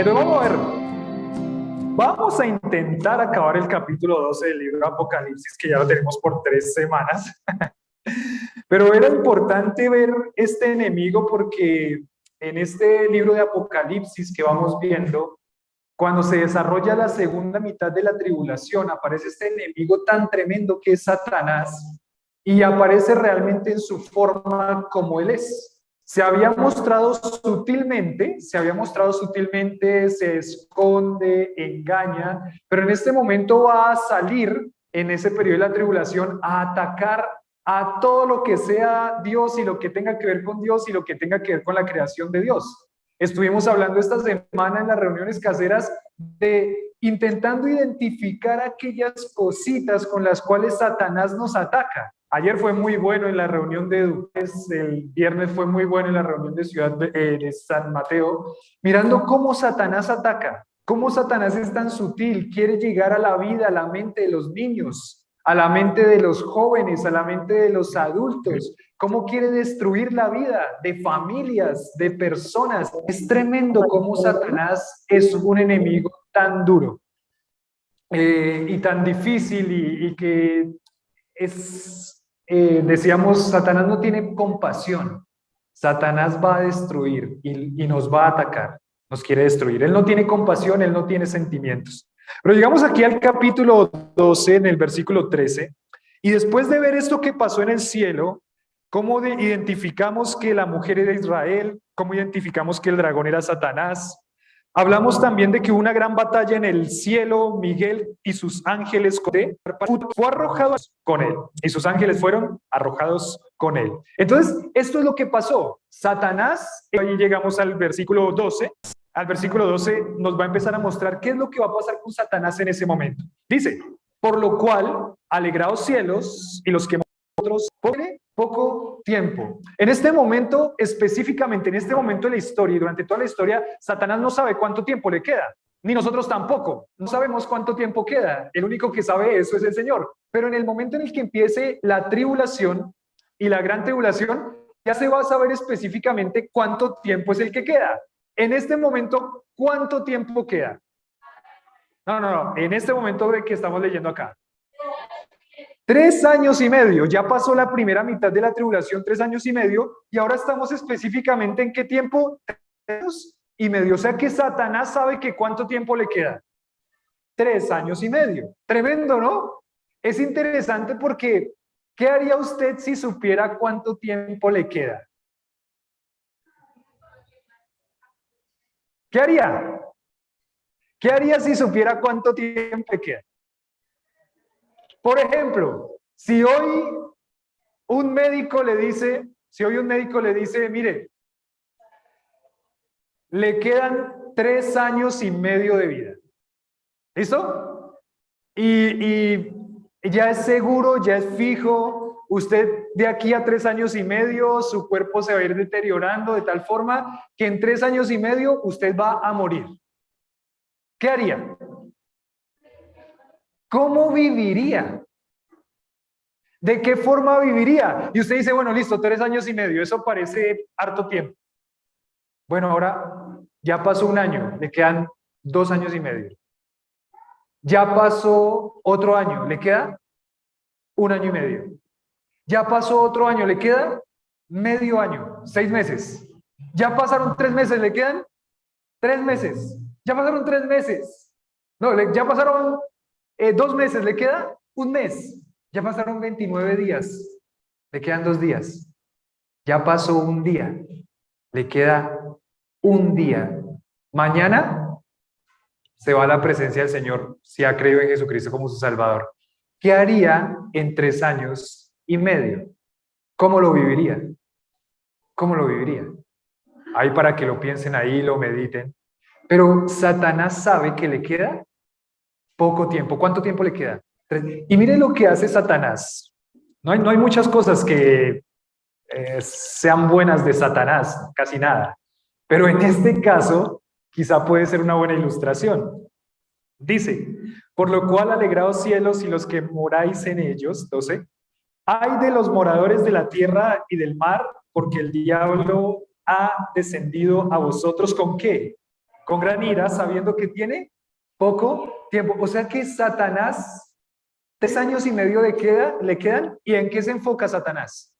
Entonces vamos a intentar acabar el capítulo 12 del libro de Apocalipsis, que ya lo tenemos por 3 semanas. Pero era importante ver este enemigo porque en este libro de Apocalipsis que vamos viendo, cuando se desarrolla la segunda mitad de la tribulación, aparece este enemigo tan tremendo que es Satanás y aparece realmente en su forma como él es. Se había mostrado sutilmente, se esconde, engaña, pero en este momento va a salir en ese periodo de la tribulación a atacar a todo lo que sea Dios y lo que tenga que ver con Dios y lo que tenga que ver con la creación de Dios. Estuvimos hablando esta semana en las reuniones caseras de intentando identificar aquellas cositas con las cuales Satanás nos ataca. Ayer fue muy bueno en la reunión de Eduques, el viernes fue muy bueno en la reunión de Ciudad de San Mateo, mirando cómo Satanás ataca, cómo Satanás es tan sutil, quiere llegar a la vida, a la mente de los niños, a la mente de los jóvenes, a la mente de los adultos, cómo quiere destruir la vida de familias, de personas. Es tremendo cómo Satanás es un enemigo tan duro y tan difícil y que es, decíamos, Satanás no tiene compasión. Satanás va a destruir y nos va a atacar, nos quiere destruir. Él no tiene compasión, él no tiene sentimientos. Pero llegamos aquí al capítulo 12, en el versículo 13, y después de ver esto que pasó en el cielo, cómo identificamos que la mujer era Israel, cómo identificamos que el dragón era Satanás. Hablamos también de que hubo una gran batalla en el cielo, Miguel y sus ángeles fue arrojado con él, y sus ángeles fueron arrojados con él. Entonces, esto es lo que pasó. Satanás, ahí llegamos al versículo 12, nos va a empezar a mostrar qué es lo que va a pasar con Satanás en ese momento. Dice, por lo cual, alegraos cielos y los que otros poco tiempo. En este momento, específicamente en este momento de la historia y durante toda la historia, Satanás no sabe cuánto tiempo le queda, ni nosotros tampoco. No sabemos cuánto tiempo queda. El único que sabe eso es el Señor. Pero en el momento en el que empiece la tribulación y la gran tribulación, ya se va a saber específicamente cuánto tiempo es el que queda. En este momento, ¿cuánto tiempo queda? No. En este momento de que estamos leyendo acá. 3 años y medio, ya pasó la primera mitad de la tribulación, 3 años y medio, y ahora estamos específicamente en qué tiempo, 3 años y medio, o sea que Satanás sabe que cuánto tiempo le queda, 3 años y medio, tremendo, ¿no? Es interesante porque, ¿qué haría usted si supiera cuánto tiempo le queda? ¿Qué haría? ¿Qué haría si supiera cuánto tiempo le queda? Por ejemplo, si hoy un médico le dice, mire, le quedan 3 años y medio de vida. ¿Listo? Y ya es seguro, ya es fijo, usted de aquí a 3 años y medio, su cuerpo se va a ir deteriorando de tal forma que en 3 años y medio usted va a morir. ¿Qué haría? ¿Cómo viviría? ¿De qué forma viviría? Y usted dice, bueno, listo, 3 años y medio, eso parece harto tiempo. Bueno, ahora ya pasó 1 año, le quedan 2 años y medio. Ya pasó otro año, le queda 1 año y medio. Ya pasó otro año, le queda medio año, 6 meses. Ya pasaron 3 meses, le quedan 3 meses. Ya pasaron 3 meses. No, ya pasaron 2 meses, le queda 1 mes. Ya pasaron 29 días, le quedan 2 días. Ya pasó 1 día, le queda 1 día. Mañana se va a la presencia del Señor si ha creído en Jesucristo como su Salvador. ¿Qué haría en 3 años y medio? ¿Cómo lo viviría? ¿Cómo lo viviría? Ahí para que lo piensen ahí, lo mediten. Pero Satanás sabe que le queda poco tiempo. ¿Cuánto tiempo le queda? 3. Y mire lo que hace Satanás. No hay muchas cosas que sean buenas de Satanás, casi nada. Pero en este caso, quizá puede ser una buena ilustración. Dice, por lo cual alegraos cielos y los que moráis en ellos, 12, ay de los moradores de la tierra y del mar, porque el diablo ha descendido a vosotros, ¿con qué? con gran ira, sabiendo que tiene poco tiempo. O sea que Satanás, 3 años y medio le quedan. ¿Y en qué se enfoca Satanás?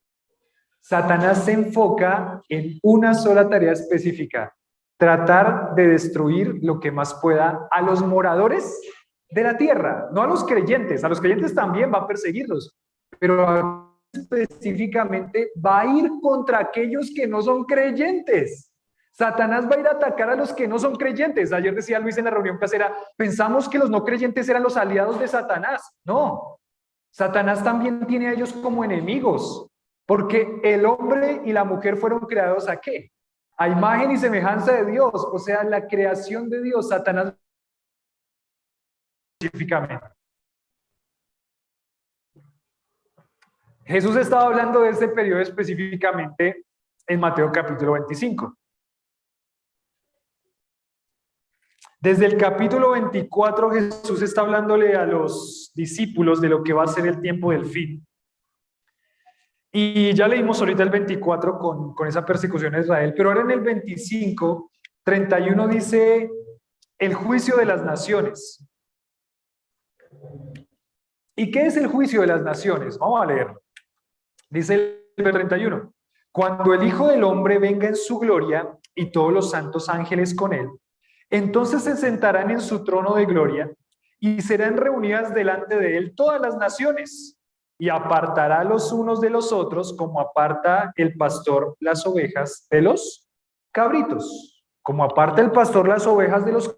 Satanás se enfoca en una sola tarea específica: tratar de destruir lo que más pueda a los moradores de la tierra, no a los creyentes. A los creyentes también va a perseguirlos, pero específicamente va a ir contra aquellos que no son creyentes. Satanás va a ir a atacar a los que no son creyentes. Ayer decía Luis en la reunión casera, pensamos que los no creyentes eran los aliados de Satanás. No, Satanás también tiene a ellos como enemigos, porque el hombre y la mujer fueron creados ¿a qué? A imagen y semejanza de Dios, o sea, la creación de Dios. Satanás específicamente. Jesús estaba hablando de este periodo específicamente en Mateo capítulo 25. Desde el capítulo 24 Jesús está hablándole a los discípulos de lo que va a ser el tiempo del fin. Y ya leímos ahorita el 24 con esa persecución a Israel, pero ahora en el 25, 31 dice el juicio de las naciones. ¿Y qué es el juicio de las naciones? Vamos a leerlo. Dice el 31, cuando el Hijo del Hombre venga en su gloria y todos los santos ángeles con él, entonces se sentarán en su trono de gloria y serán reunidas delante de él todas las naciones, y apartará los unos de los otros como aparta el pastor las ovejas de los cabritos, como aparta el pastor las ovejas de los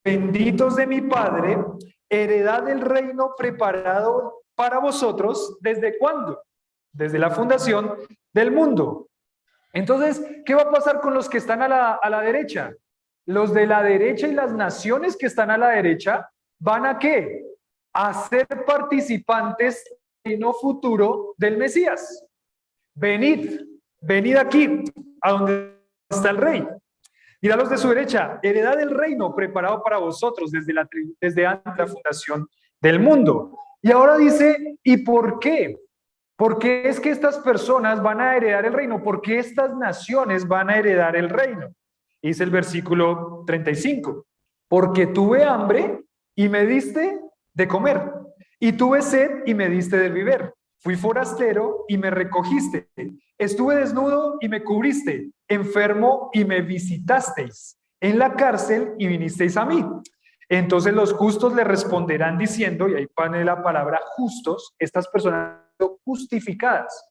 benditos de mi Padre, heredad del reino preparado para vosotros. ¿Desde cuándo? Desde la fundación del mundo. Entonces, ¿qué va a pasar con los que están a la derecha? Los de la derecha y las naciones que están a la derecha van a ¿qué? A ser participantes del reino futuro del Mesías. Venid aquí, a donde está el rey. Dirá los de su derecha, heredad del reino preparado para vosotros desde antes de la fundación del mundo. Y ahora dice, ¿y por qué? ¿Por qué es que estas personas van a heredar el reino? ¿Por qué estas naciones van a heredar el reino? Dice el versículo 35, porque tuve hambre y me diste de comer, y tuve sed y me diste de beber. Fui forastero y me recogiste. Estuve desnudo y me cubriste. Enfermo y me visitasteis. En la cárcel y vinisteis a mí. Entonces los justos le responderán diciendo, y ahí pone la palabra justos, estas personas son justificadas.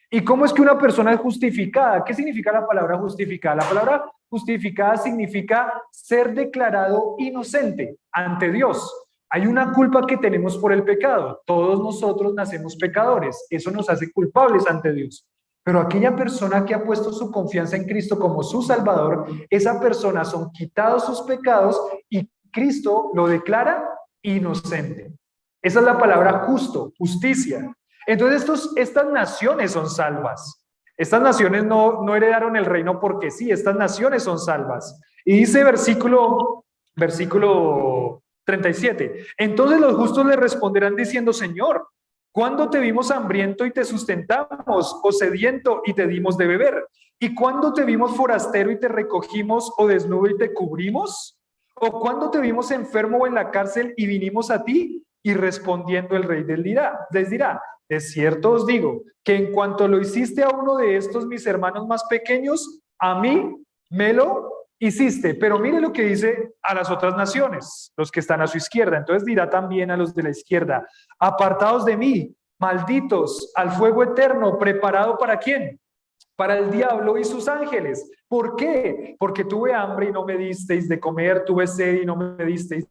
¿Y cómo es que una persona es justificada? ¿Qué significa la palabra justificada? La palabra justificada significa ser declarado inocente ante Dios. Hay una culpa que tenemos por el pecado. Todos nosotros nacemos pecadores. Eso nos hace culpables ante Dios. Pero aquella persona que ha puesto su confianza en Cristo como su Salvador, esa persona son quitados sus pecados y Cristo lo declara inocente. Esa es la palabra justo, justicia. Entonces estas naciones son salvas. Estas naciones no heredaron el reino porque sí, estas naciones son salvas. Y dice versículo 37. Entonces los justos le responderán diciendo, Señor, ¿cuándo te vimos hambriento y te sustentamos, o sediento y te dimos de beber? ¿Y cuándo te vimos forastero y te recogimos, o desnudo y te cubrimos? ¿O cuándo te vimos enfermo o en la cárcel y vinimos a ti? Y respondiendo el rey les dirá, de cierto os digo, que en cuanto lo hiciste a uno de estos mis hermanos más pequeños, a mí me lo hiciste. Pero mire lo que dice a las otras naciones, los que están a su izquierda. Entonces dirá también a los de la izquierda, apartados de mí, malditos, al fuego eterno, preparado ¿para quién? Para el diablo y sus ángeles. ¿Por qué? Porque tuve hambre y no me disteis de comer, tuve sed y no me disteis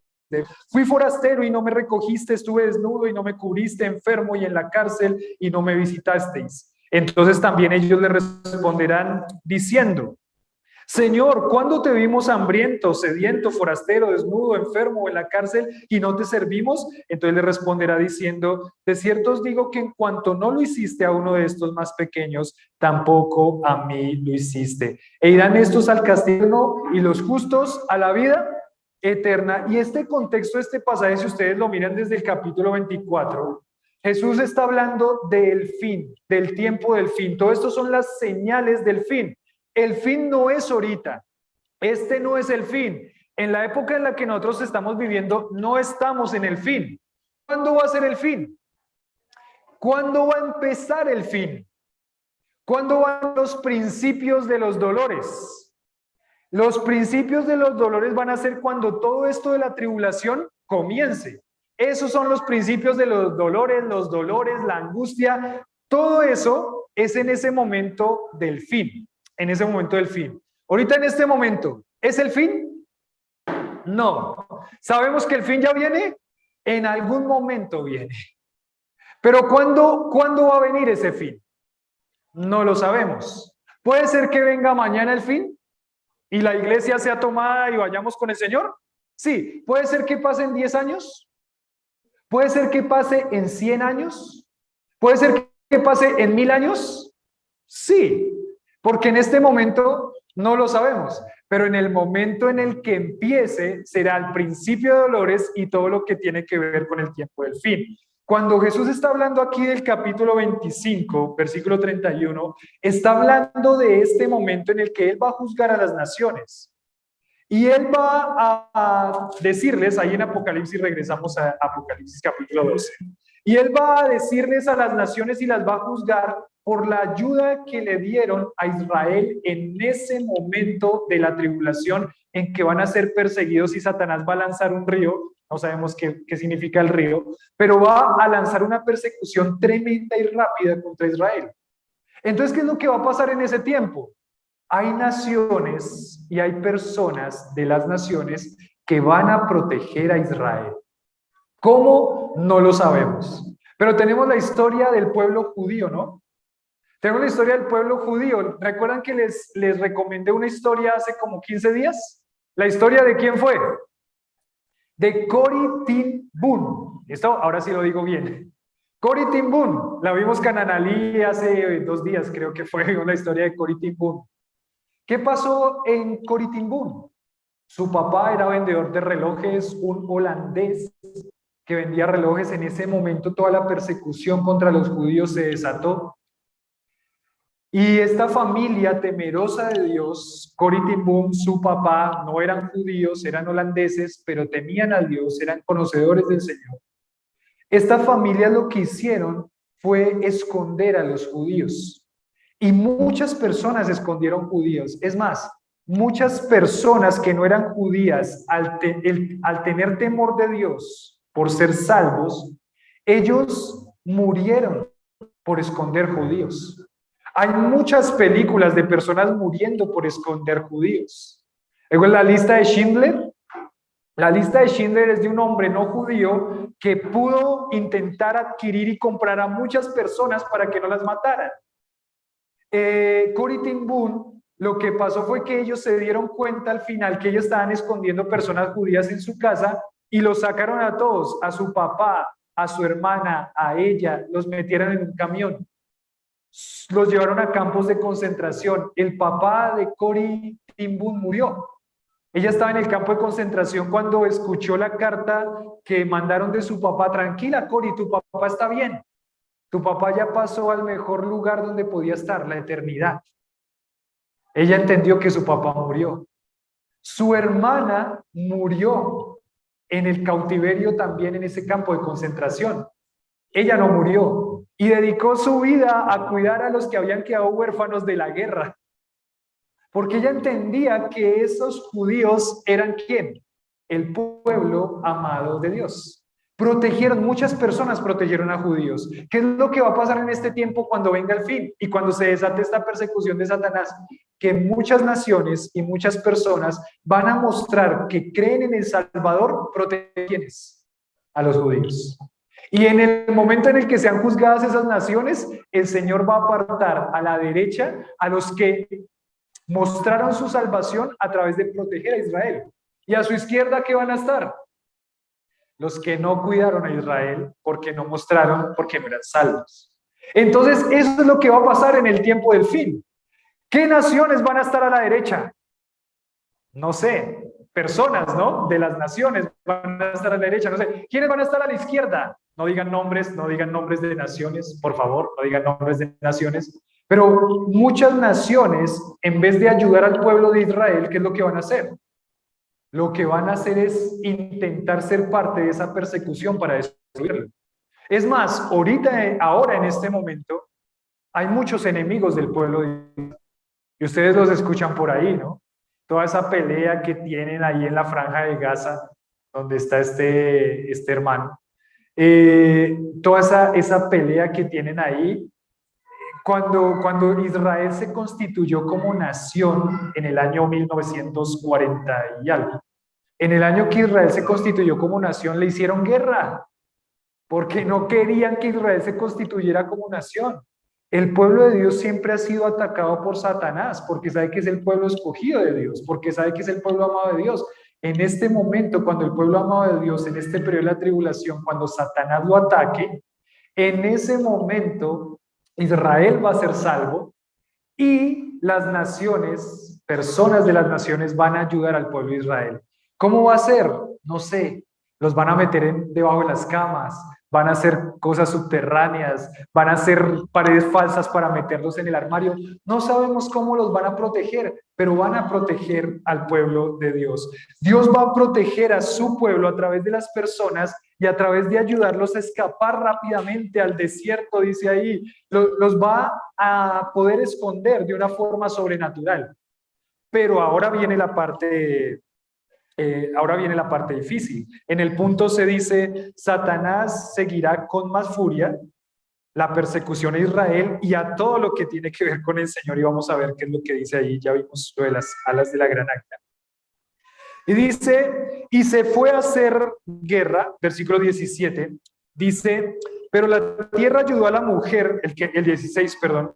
fui forastero y no me recogiste, estuve desnudo y no me cubriste, enfermo y en la cárcel y no me visitasteis. Entonces también ellos le responderán diciendo, Señor, ¿cuándo te vimos hambriento, sediento, forastero, desnudo, enfermo o en la cárcel y no te servimos? Entonces le responderá diciendo, de cierto os digo que en cuanto no lo hiciste a uno de estos más pequeños, tampoco a mí lo hiciste. E irán estos al castigo y los justos a la vida eterna. Y este contexto, este pasaje, si ustedes lo miran desde el capítulo 24, Jesús está hablando del fin, del tiempo del fin. Todo esto son las señales del fin. El fin no es ahorita. Este no es el fin. En la época en la que nosotros estamos viviendo, no estamos en el fin. ¿Cuándo va a ser el fin? ¿Cuándo va a empezar el fin? ¿Cuándo van los principios de los dolores? Los principios de los dolores van a ser cuando todo esto de la tribulación comience. Esos son los principios de los dolores, la angustia. Todo eso es en ese momento del fin. En ese momento del fin. Ahorita en este momento, ¿es el fin? No. ¿Sabemos que el fin ya viene? En algún momento viene. Pero ¿cuándo va a venir ese fin? No lo sabemos. ¿Puede ser que venga mañana el fin y la iglesia sea tomada y vayamos con el Señor? Sí. ¿Puede ser que pase en 10 años? ¿Puede ser que pase en 100 años? ¿Puede ser que pase en 1000 años? Sí. Porque en este momento no lo sabemos, pero en el momento en el que empiece será el principio de dolores y todo lo que tiene que ver con el tiempo del fin. Cuando Jesús está hablando aquí del capítulo 25, versículo 31, está hablando de este momento en el que Él va a juzgar a las naciones. Y Él va a decirles, ahí en Apocalipsis, regresamos a Apocalipsis capítulo 12, y Él va a decirles a las naciones y las va a juzgar por la ayuda que le dieron a Israel en ese momento de la tribulación en que van a ser perseguidos y Satanás va a lanzar un río, no sabemos qué significa el río, pero va a lanzar una persecución tremenda y rápida contra Israel. Entonces, ¿qué es lo que va a pasar en ese tiempo? Hay naciones y hay personas de las naciones que van a proteger a Israel. ¿Cómo? No lo sabemos. Pero tenemos la historia del pueblo judío, ¿no? Tenemos la historia del pueblo judío. ¿Recuerdan que les recomendé una historia hace como 15 días? ¿La historia de quién fue? De Corrie ten Boom. Esto ahora sí lo digo bien. Corrie ten Boom. La vimos con Analí hace 2 días, creo que fue una historia de Corrie ten Boom. ¿Qué pasó en Corrie ten Boom? Su papá era vendedor de relojes, un holandés que vendía relojes. En ese momento toda la persecución contra los judíos se desató. Y esta familia temerosa de Dios, Corrie ten Boom, su papá, no eran judíos, eran holandeses, pero temían a Dios, eran conocedores del Señor. Esta familia lo que hicieron fue esconder a los judíos. Y muchas personas escondieron judíos. Es más, muchas personas que no eran judías, al tener temor de Dios, por ser salvos, ellos murieron por esconder judíos. Hay muchas películas de personas muriendo por esconder judíos. Luego la lista de Schindler. La lista de Schindler es de un hombre no judío que pudo intentar adquirir y comprar a muchas personas para que no las mataran. Corrie ten Boom, lo que pasó fue que ellos se dieron cuenta al final que ellos estaban escondiendo personas judías en su casa y los sacaron a todos, a su papá, a su hermana, a ella, los metieron en un camión. Los llevaron a campos de concentración. El papá de Corrie ten Boom murió. Ella estaba en el campo de concentración cuando escuchó la carta que mandaron de su papá. Tranquila, Corrie, tu papá está bien. Tu papá ya pasó al mejor lugar donde podía estar, la eternidad. Ella entendió que su papá murió. Su hermana murió en el cautiverio también en ese campo de concentración. Ella no murió y dedicó su vida a cuidar a los que habían quedado huérfanos de la guerra. Porque ella entendía que esos judíos eran ¿quién? El pueblo amado de Dios. Muchas personas protegieron a judíos. ¿Qué es lo que va a pasar en este tiempo cuando venga el fin y cuando se desate esta persecución de Satanás? Que muchas naciones y muchas personas van a mostrar que creen en el Salvador, protegen a los judíos. Y en el momento en el que sean juzgadas esas naciones, el Señor va a apartar a la derecha a los que mostraron su salvación a través de proteger a Israel. Y a su izquierda, ¿qué van a estar? Los que no cuidaron a Israel porque no mostraron, porque no eran salvos. Entonces, eso es lo que va a pasar en el tiempo del fin. ¿Qué naciones van a estar a la derecha? No sé, personas, ¿no? De las naciones van a estar a la derecha, no sé. ¿Quiénes van a estar a la izquierda? No digan nombres de naciones, por favor, no digan nombres de naciones. Pero muchas naciones, en vez de ayudar al pueblo de Israel, ¿qué es lo que van a hacer? Lo que van a hacer es intentar ser parte de esa persecución para destruirlo. Es más, ahora en este momento, hay muchos enemigos del pueblo de Israel. Y ustedes los escuchan por ahí, ¿no? Toda esa pelea que tienen ahí en la franja de Gaza, donde está este hermano. Toda esa pelea que tienen ahí, cuando Israel se constituyó como nación en el año 1940 y algo, en el año que Israel se constituyó como nación, le hicieron guerra, porque no querían que Israel se constituyera como nación. El pueblo de Dios siempre ha sido atacado por Satanás, porque sabe que es el pueblo escogido de Dios, porque sabe que es el pueblo amado de Dios. En este momento, cuando el pueblo amado de Dios, en este periodo de la tribulación, cuando Satanás lo ataque, en ese momento Israel va a ser salvo y las naciones, personas de las naciones van a ayudar al pueblo de Israel. ¿Cómo va a ser? No sé. Los van a meter debajo de las camas, van a hacer cosas subterráneas, van a hacer paredes falsas para meterlos en el armario. No sabemos cómo los van a proteger, pero van a proteger al pueblo de Dios. Dios va a proteger a su pueblo a través de las personas y a través de ayudarlos a escapar rápidamente al desierto, dice ahí. Los va a poder esconder de una forma sobrenatural. Pero ahora viene la parte difícil. En el punto se dice, Satanás seguirá con más furia la persecución a Israel y a todo lo que tiene que ver con el Señor. Y vamos a ver qué es lo que dice ahí. Ya vimos lo de las alas de la gran águila. Y dice, y se fue a hacer guerra, versículo 17, dice, pero la tierra ayudó a la mujer, el 16, perdón,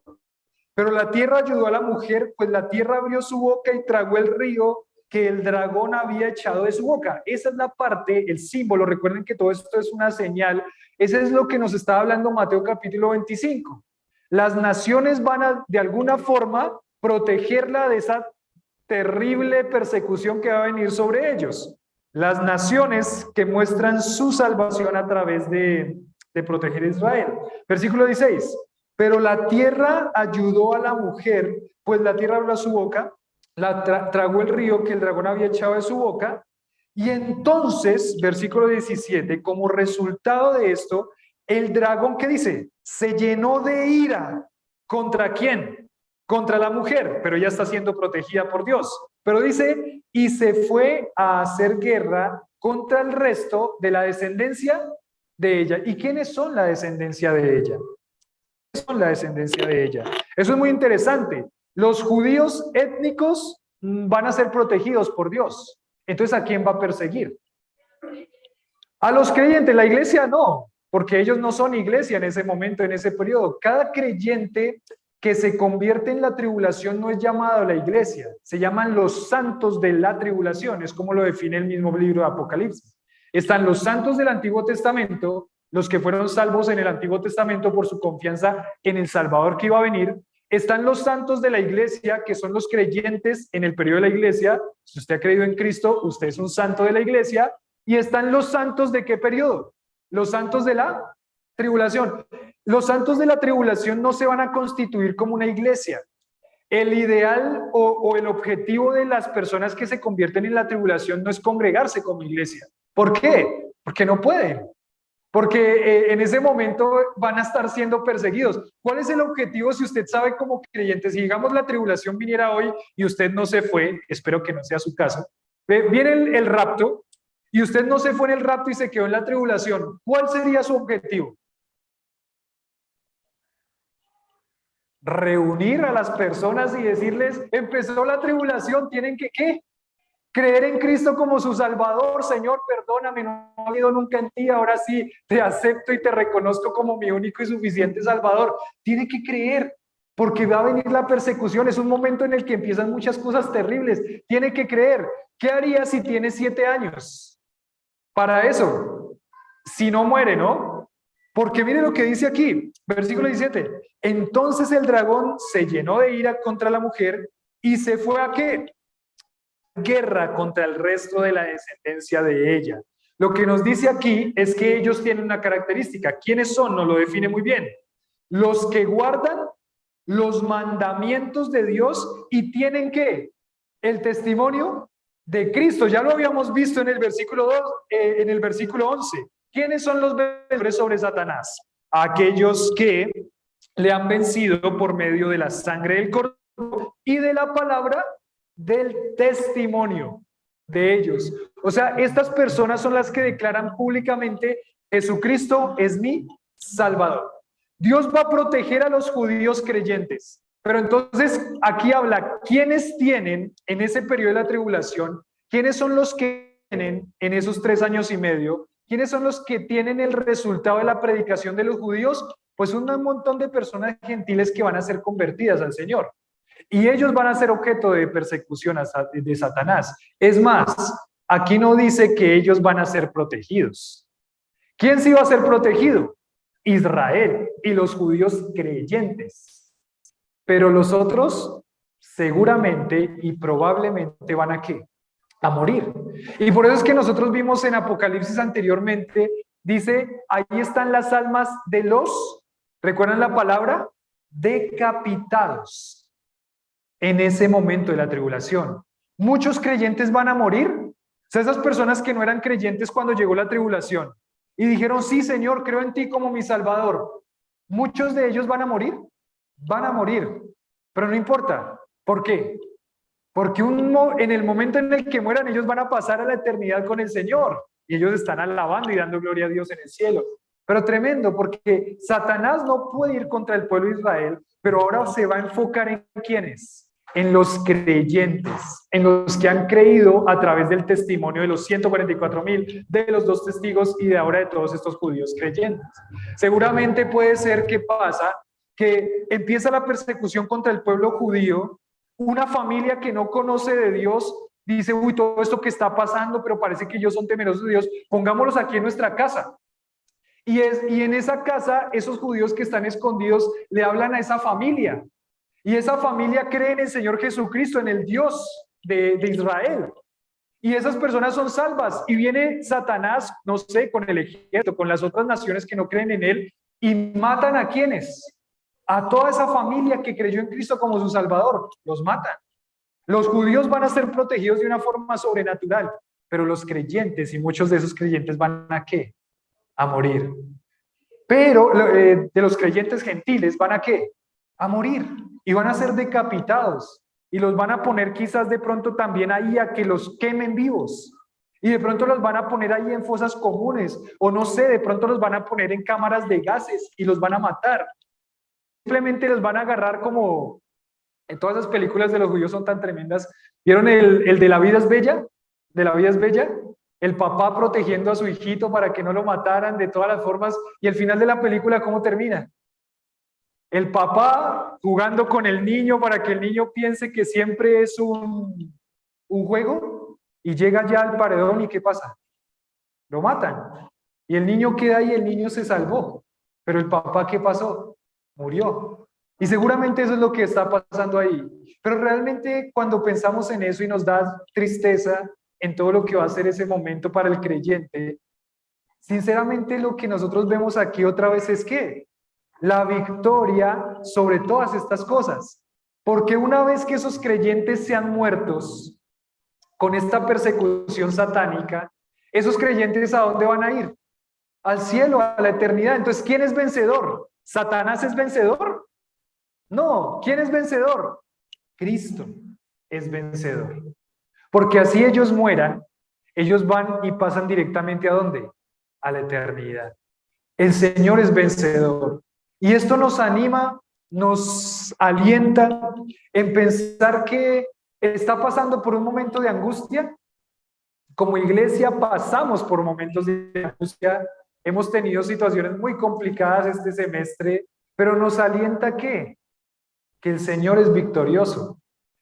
pero la tierra ayudó a la mujer, pues la tierra abrió su boca y tragó el río que el dragón había echado de su boca. Esa es la parte, el símbolo. Recuerden que todo esto es una señal. Ese es lo que nos está hablando Mateo capítulo 25. Las naciones van a, de alguna forma, protegerla de esa terrible persecución que va a venir sobre ellos. Las naciones que muestran su salvación a través de proteger a Israel. Versículo 16. Pero la tierra ayudó a la mujer, pues la tierra abrió su boca, tragó el río que el dragón había echado de su boca, y entonces, versículo 17, como resultado de esto, el dragón, ¿qué dice? Se llenó de ira. ¿Contra quién? Contra la mujer, pero ella está siendo protegida por Dios. Pero dice, y se fue a hacer guerra contra el resto de la descendencia de ella. ¿Y quiénes son la descendencia de ella? Son la descendencia de ella. Eso es muy interesante. Los judíos étnicos van a ser protegidos por Dios. Entonces, ¿a quién va a perseguir? A los creyentes. La iglesia no, porque ellos no son iglesia en ese momento, en ese periodo. Cada creyente que se convierte en la tribulación no es llamado a la iglesia, se llaman los santos de la tribulación, es como lo define el mismo libro de Apocalipsis. Están los santos del Antiguo Testamento, los que fueron salvos en el Antiguo Testamento por su confianza en el Salvador que iba a venir. Están los santos de la iglesia, que son los creyentes en el periodo de la iglesia. Si usted ha creído en Cristo, usted es un santo de la iglesia. Y están los santos de qué periodo? Los santos de la tribulación. Los santos de la tribulación no se van a constituir como una iglesia. El ideal o el objetivo de las personas que se convierten en la tribulación no es congregarse como iglesia. ¿Por qué? Porque no pueden. Porque en ese momento van a estar siendo perseguidos. ¿Cuál es el objetivo si usted sabe como creyente? Si digamos la tribulación viniera hoy y usted no se fue, espero que no sea su caso, viene el rapto y usted no se fue en el rapto y se quedó en la tribulación, ¿cuál sería su objetivo? Reunir a las personas y decirles, empezó la tribulación, tienen que, ¿qué? Creer en Cristo como su Salvador. Señor, perdóname, no he oído nunca en ti, ahora sí te acepto y te reconozco como mi único y suficiente Salvador. Tiene que creer, porque va a venir la persecución, es un momento en el que empiezan muchas cosas terribles. Tiene que creer. ¿Qué haría si tiene 7 años? Para eso, si no muere, ¿no? Porque mire lo que dice aquí, versículo 17. Entonces el dragón se llenó de ira contra la mujer y se fue a ¿qué? Guerra contra el resto de la descendencia de ella. Lo que nos dice aquí es que ellos tienen una característica. ¿Quiénes son? Nos lo define muy bien. Los que guardan los mandamientos de Dios y tienen ¿qué? El testimonio de Cristo. Ya lo habíamos visto en el versículo 2, en el versículo 11. ¿Quiénes son los vencedores sobre Satanás? Aquellos que le han vencido por medio de la sangre del cordero y de la palabra del testimonio de ellos. O sea, estas personas son las que declaran públicamente: Jesucristo es mi Salvador. Dios va a proteger a los judíos creyentes. Pero entonces aquí habla, ¿quiénes tienen en ese periodo de la tribulación? ¿Quiénes son los que tienen en esos 3 años y medio? ¿Quiénes son los que tienen el resultado de la predicación de los judíos? Pues un montón de personas gentiles que van a ser convertidas al Señor. Y ellos van a ser objeto de persecución de Satanás. Es más, aquí no dice que ellos van a ser protegidos. ¿Quién sí va a ser protegido? Israel y los judíos creyentes. Pero los otros seguramente y probablemente van a ¿qué? A morir. Y por eso es que nosotros vimos en Apocalipsis anteriormente, dice, ahí están las almas de los, ¿recuerdan la palabra? Decapitados. En ese momento de la tribulación. Muchos creyentes van a morir. O sea, esas personas que no eran creyentes cuando llegó la tribulación y dijeron, sí, Señor, creo en ti como mi Salvador. Muchos de ellos van a morir. Van a morir. Pero no importa. ¿Por qué? Porque en el momento en el que mueran, ellos van a pasar a la eternidad con el Señor. Y ellos están alabando y dando gloria a Dios en el cielo. Pero tremendo, porque Satanás no puede ir contra el pueblo de Israel, pero ahora se va a enfocar en ¿quiénes? En los creyentes, en los que han creído a través del testimonio de los 144,000, de los 2 testigos y de ahora de todos estos judíos creyentes. Seguramente puede ser que pasa que empieza la persecución contra el pueblo judío, una familia que no conoce de Dios dice, uy, todo esto que está pasando, pero parece que ellos son temerosos de Dios, pongámoslos aquí en nuestra casa. Y en esa casa, esos judíos que están escondidos le hablan a esa familia. Y esa familia cree en el Señor Jesucristo, en el Dios de Israel. Y esas personas son salvas. Y viene Satanás, no sé, con el ejército, con las otras naciones que no creen en él, y matan a quienes. A toda esa familia que creyó en Cristo como su Salvador, los matan. Los judíos van a ser protegidos de una forma sobrenatural, pero los creyentes, y muchos de esos creyentes van a ¿qué? A morir. Pero de los creyentes gentiles van a ¿qué? A morir. Y van a ser decapitados. Y los van a poner quizás de pronto también ahí a que los quemen vivos. Y de pronto los van a poner ahí en fosas comunes. O no sé, de pronto los van a poner en cámaras de gases y los van a matar. Simplemente los van a agarrar como... En todas las películas de los judíos son tan tremendas. ¿Vieron el de La vida es bella? ¿De La vida es bella? El papá protegiendo a su hijito para que no lo mataran de todas las formas. Y el final de la película, ¿cómo termina? El papá jugando con el niño para que el niño piense que siempre es un juego y llega ya al paredón y ¿qué pasa? Lo matan. Y el niño queda ahí, el niño se salvó. Pero el papá, ¿qué pasó? Murió. Y seguramente eso es lo que está pasando ahí. Pero realmente cuando pensamos en eso y nos da tristeza en todo lo que va a ser ese momento para el creyente, sinceramente lo que nosotros vemos aquí otra vez es que la victoria sobre todas estas cosas. Porque una vez que esos creyentes sean muertos con esta persecución satánica, esos creyentes ¿a dónde van a ir? Al cielo, a la eternidad. Entonces, ¿quién es vencedor? ¿Satanás es vencedor? No, ¿quién es vencedor? Cristo es vencedor. Porque así ellos mueran, ellos van y pasan directamente ¿a dónde? A la eternidad. El Señor es vencedor. Y esto nos anima, nos alienta en pensar que está pasando por un momento de angustia. Como iglesia pasamos por momentos de angustia. Hemos tenido situaciones muy complicadas este semestre, pero nos alienta ¿qué? que el Señor es victorioso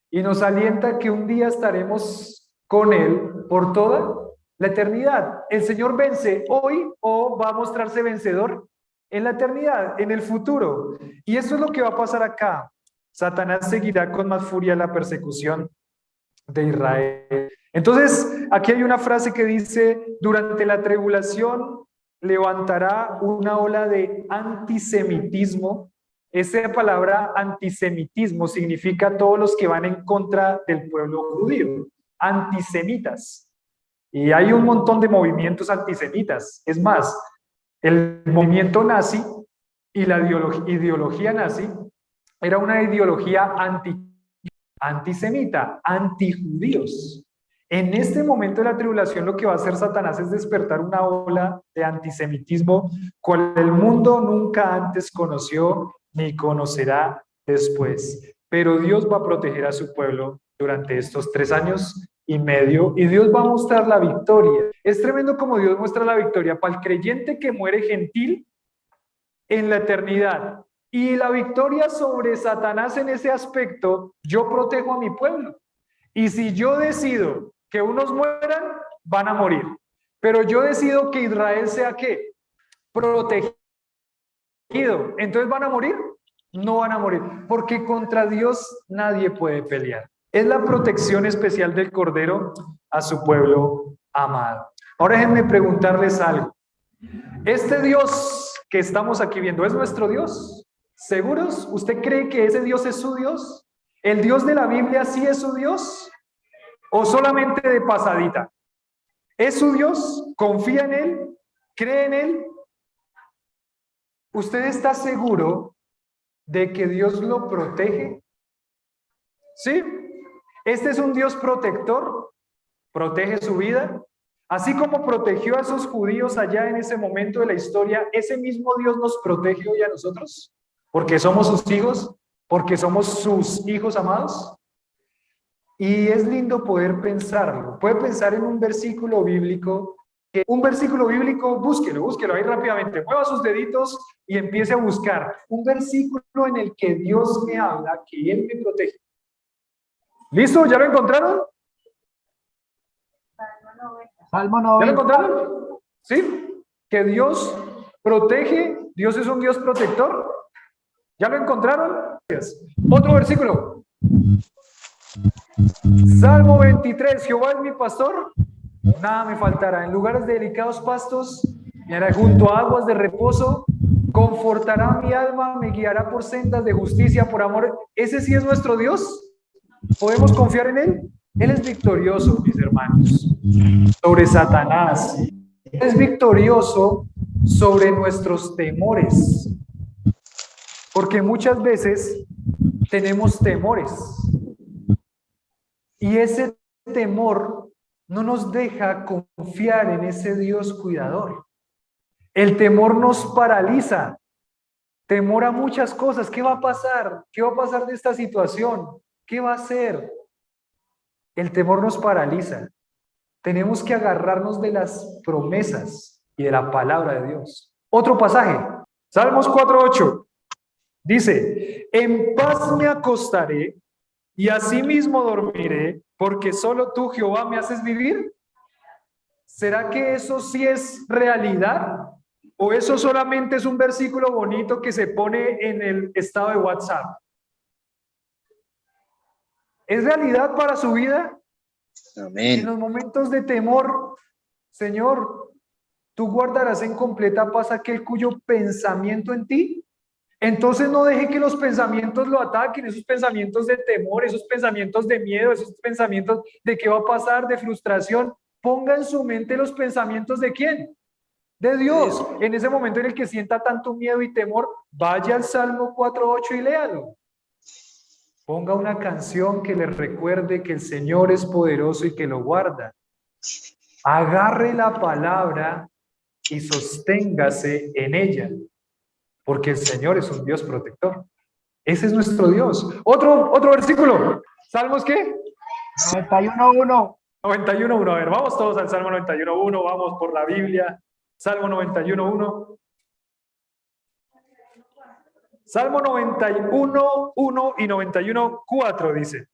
y nos alienta que un día estaremos con Él por toda la eternidad. El Señor vence hoy o va a mostrarse vencedor en la eternidad, en el futuro. Y eso es lo que va a pasar acá. Satanás seguirá con más furia la persecución de Israel. Entonces, aquí hay una frase que dice, durante la tribulación levantará una ola de antisemitismo. Esa palabra antisemitismo significa todos los que van en contra del pueblo judío, antisemitas. Y hay un montón de movimientos antisemitas. Es más, el movimiento nazi y la ideología nazi era una ideología antisemita, antijudíos. En este momento de la tribulación lo que va a hacer Satanás es despertar una ola de antisemitismo cual el mundo nunca antes conoció ni conocerá después. Pero Dios va a proteger a su pueblo durante estos 3 años y medio y Dios va a mostrar la victoria. Es tremendo como Dios muestra la victoria para el creyente que muere gentil en la eternidad. Y la victoria sobre Satanás en ese aspecto, yo protejo a mi pueblo. Y si yo decido que unos mueran, van a morir. Pero yo decido que Israel sea ¿qué? Protegido. Entonces, ¿van a morir? No van a morir. Porque contra Dios nadie puede pelear. Es la protección especial del Cordero a su pueblo amado. Ahora déjenme preguntarles algo. Este Dios que estamos aquí viendo, ¿es nuestro Dios? ¿Seguros? ¿Usted cree que ese Dios es su Dios? ¿El Dios de la Biblia sí es su Dios? ¿O solamente de pasadita? ¿Es su Dios? ¿Confía en Él? ¿Cree en Él? ¿Usted está seguro de que Dios lo protege? ¿Sí? Este es un Dios protector, protege su vida. Así como protegió a esos judíos allá en ese momento de la historia, ese mismo Dios nos protege hoy a nosotros, porque somos sus hijos, porque somos sus hijos amados. Y es lindo poder pensarlo. Puede pensar en un versículo bíblico, búsquelo ahí rápidamente, mueva sus deditos y empiece a buscar un versículo en el que Dios me habla, que Él me protege. ¿Listo? ¿Ya lo encontraron? Salmo ¿Ya lo 90. encontraron? ¿Sí? Que Dios protege, Dios es un Dios protector. ¿Ya lo encontraron? Otro versículo. Salmo 23, Jehová es mi pastor, nada me faltará. En lugares de delicados pastos, me hará junto a aguas de reposo, confortará mi alma, me guiará por sendas de justicia, por amor. Ese sí es nuestro Dios. ¿Podemos confiar en Él? Él es victorioso, mis hermanos, sobre Satanás. Él es victorioso sobre nuestros temores. Porque muchas veces tenemos temores. Y ese temor no nos deja confiar en ese Dios cuidador. El temor nos paraliza. Temor a muchas cosas. ¿Qué va a pasar? ¿Qué va a pasar de esta situación? ¿Qué va a hacer? El temor nos paraliza. Tenemos que agarrarnos de las promesas y de la palabra de Dios. Otro pasaje, Salmos 4:8. Dice, en paz me acostaré y asimismo dormiré, porque solo tú, Jehová, me haces vivir. ¿Será que eso sí es realidad? ¿O eso solamente es un versículo bonito que se pone en el estado de WhatsApp? ¿Es realidad para su vida? Amén. En los momentos de temor, Señor, tú guardarás en completa paz aquel cuyo pensamiento en ti. Entonces no deje que los pensamientos lo ataquen, esos pensamientos de temor, esos pensamientos de miedo, esos pensamientos de qué va a pasar, de frustración. Ponga en su mente los pensamientos de quién, de Dios. En ese momento en el que sienta tanto miedo y temor, vaya al Salmo 4:8 y léalo. Ponga una canción que le recuerde que el Señor es poderoso y que lo guarda. Agarre la palabra y sosténgase en ella, porque el Señor es un Dios protector. Ese es nuestro Dios. Otro versículo. ¿Salmos qué? 91:1. 91:1. A ver, vamos todos al Salmo 91:1. Vamos por la Biblia. Salmo 91:1. Salmo 91, 1 y 91, 4 dice.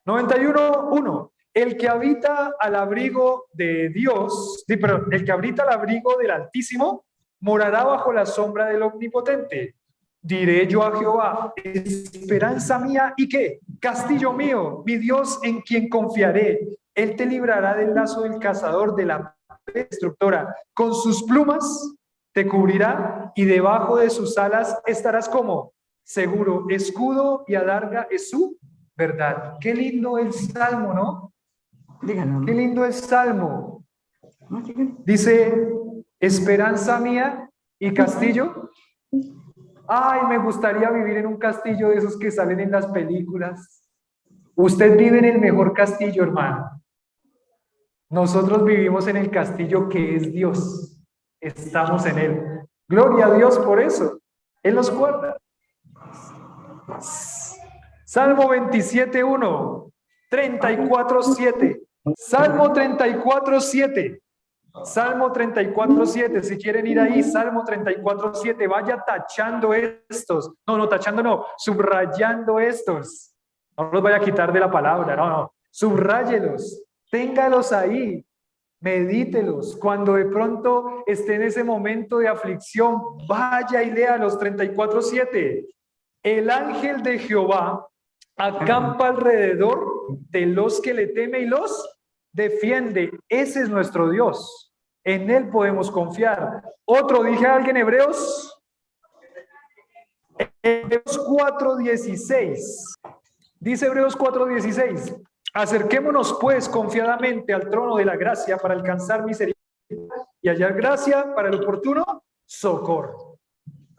91, 1. El que habita al abrigo de Dios, perdón, el que habita al abrigo del Altísimo, morará bajo la sombra del Omnipotente. Diré yo a Jehová, esperanza mía y qué, castillo mío, mi Dios en quien confiaré. Él te librará del lazo del cazador, de la destructora. Con sus plumas te cubrirá y debajo de sus alas estarás como seguro. Escudo y adarga es su verdad. Qué lindo el Salmo, ¿no? Díganos. Qué lindo el Salmo. Dice, esperanza mía y castillo. Ay, me gustaría vivir en un castillo de esos que salen en las películas. Usted vive en el mejor castillo, hermano. Nosotros vivimos en el castillo que es Dios. Estamos en él. Gloria a Dios por eso. Él nos guarda. Salmo 27:1, 34:7. Salmo 34:7. Salmo 34:7. Si quieren ir ahí, Salmo 34:7. Vaya tachando estos. No, tachando no. Subrayando estos. No los vaya a quitar de la palabra. No. Subráyelos. Téngalos ahí. Medítelos. Cuando de pronto esté en ese momento de aflicción, vaya y lea los 34:7. El ángel de Jehová acampa alrededor de los que le teme y los defiende. Ese es nuestro Dios. En él podemos confiar. Otro, dije a alguien, Hebreos 4:16. Dice Hebreos 4:16. Acerquémonos pues confiadamente al trono de la gracia para alcanzar misericordia y hallar gracia para el oportuno socorro.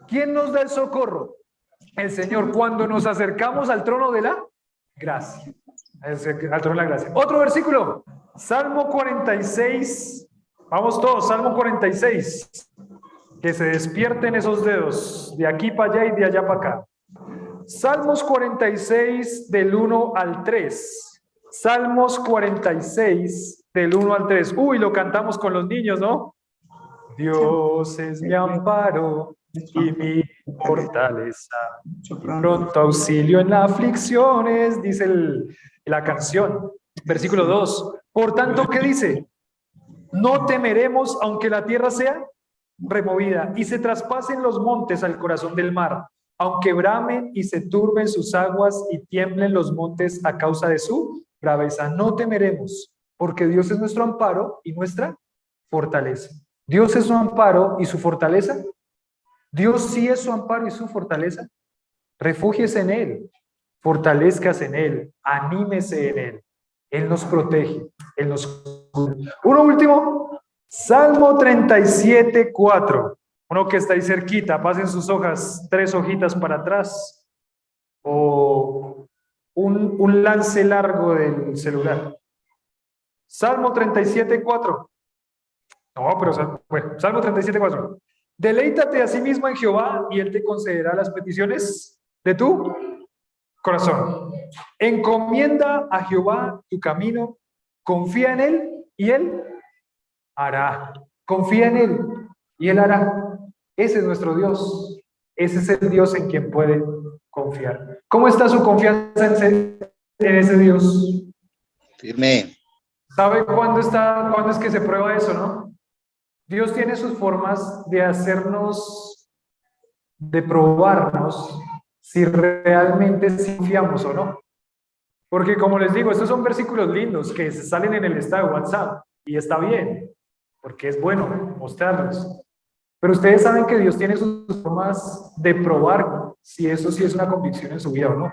¿Quién nos da el socorro? El Señor. Cuando nos acercamos al trono de la gracia. Al trono de la gracia. Otro versículo. Salmo 46. Vamos todos, Salmo 46. Que se despierten esos dedos de aquí para allá y de allá para acá. Salmos 46 del 1 al 3. Salmos 46 del 1 al 3. Uy, lo cantamos con los niños, ¿no? Dios es mi amparo y mi fortaleza. Pronto auxilio en las aflicciones, dice la canción. Versículo 2. Por tanto, ¿qué dice? No temeremos aunque la tierra sea removida y se traspasen los montes al corazón del mar, aunque bramen y se turben sus aguas y tiemblen los montes a causa de su braveza. No temeremos, porque Dios es nuestro amparo y nuestra fortaleza. Dios es su amparo y su fortaleza. Dios sí es su amparo y su fortaleza. Refúgiese en Él, fortalezcas en Él, anímese en Él. Él nos protege, Él nos cuida. Uno último, Salmo 37:4. Uno que está ahí cerquita, pasen sus hojas, 3 hojitas para atrás, o un lance largo del celular. Salmo 37:4. No, pero bueno, Salmo 37:4. Deleítate a sí mismo en Jehová y Él te concederá las peticiones de tu corazón. Encomienda a Jehová tu camino, confía en Él y Él hará. Confía en Él y Él hará. Ese es nuestro Dios. Ese es el Dios en quien puede confiar. ¿Cómo está su confianza en ese Dios? Firme. ¿Sabe cuándo es que se prueba eso, no? Dios tiene sus formas de hacernos, de probarnos si realmente confiamos o no. Porque como les digo, estos son versículos lindos que salen en el estado de WhatsApp y está bien, porque es bueno mostrarlos. Pero ustedes saben que Dios tiene sus formas de probar si eso sí es una convicción en su vida o no.